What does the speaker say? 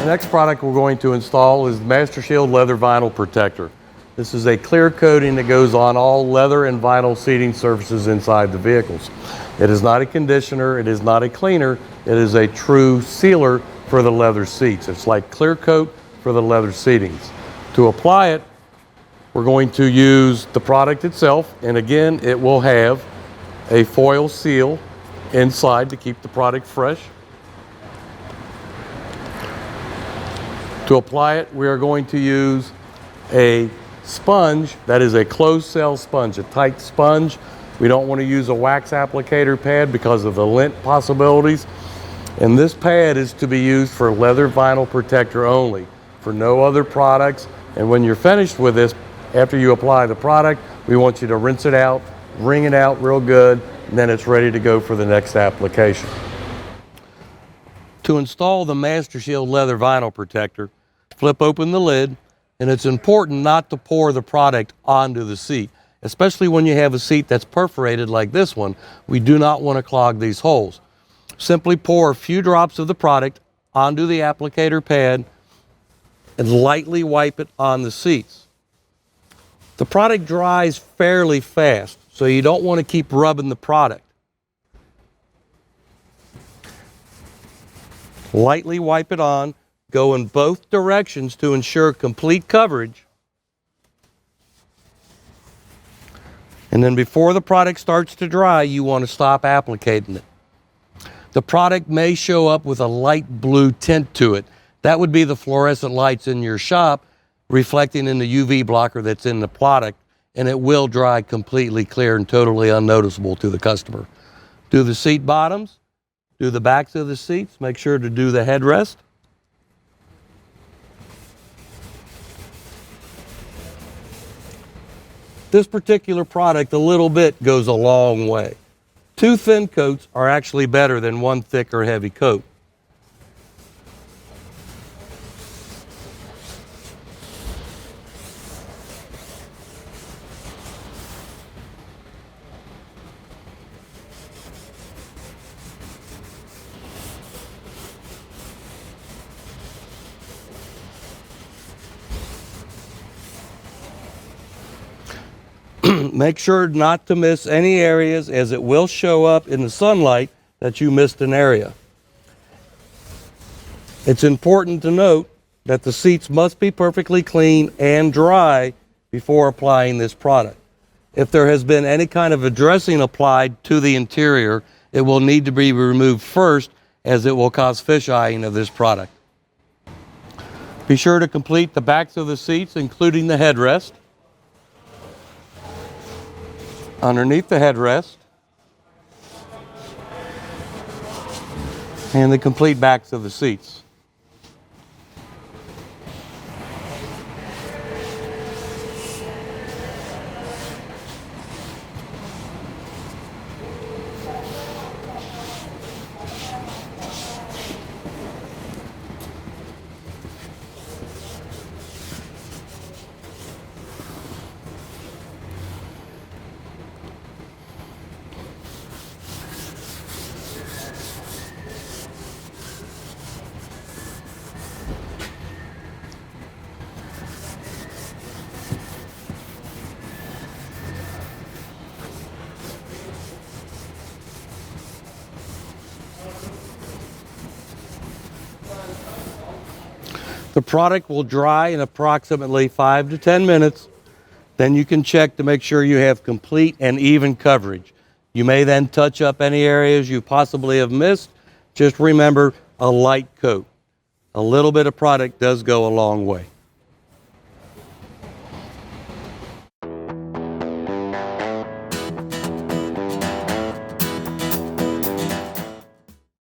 The next product we're going to install is Master Shield Leather Vinyl Protector. This is a clear coating that goes on all leather and vinyl seating surfaces inside the vehicles. It is not a conditioner, it is not a cleaner, it is a true sealer for the leather seats. It's like clear coat for the leather seatings. To apply it, we're going to use the product itself, and again, it will have a foil seal inside to keep the product fresh. To apply it, we are going to use a sponge that is a closed cell sponge, a tight sponge. We don't want to use a wax applicator pad because of the lint possibilities. And this pad is to be used for leather vinyl protector only, for no other products. And when you're finished with this, after you apply the product, we want you to rinse it out, wring it out real good, and then it's ready to go for the next application. To install the Master Shield Leather Vinyl Protector, flip open the lid, and it's important not to pour the product onto the seat, especially when you have a seat that's perforated like this one. We do not want to clog these holes. Simply pour a few drops of the product onto the applicator pad and lightly wipe it on the seats. The product dries fairly fast, so you don't want to keep rubbing the product. Lightly wipe it on, go in both directions to ensure complete coverage. And then before the product starts to dry, you want to stop applicating it. The product may show up with a light blue tint to it. That would be the fluorescent lights in your shop reflecting in the UV blocker that's in the product, and it will dry completely clear and totally unnoticeable to the customer. Do the seat bottoms. Do the backs of the seats. Make sure to do the headrest. This particular product, a little bit goes a long way. 2 thin coats are actually better than 1 thick or heavy coat. Make sure not to miss any areas, as it will show up in the sunlight that you missed an area. It's important to note that the seats must be perfectly clean and dry before applying this product. If there has been any kind of a dressing applied to the interior, it will need to be removed first, as it will cause fish eyeing of this product. Be sure to complete the backs of the seats, including the headrest. Underneath the headrest, and the complete backs of the seats. The product will dry in approximately 5 to 10 minutes. Then you can check to make sure you have complete and even coverage. You may then touch up any areas you possibly have missed. Just remember, a light coat. A little bit of product does go a long way.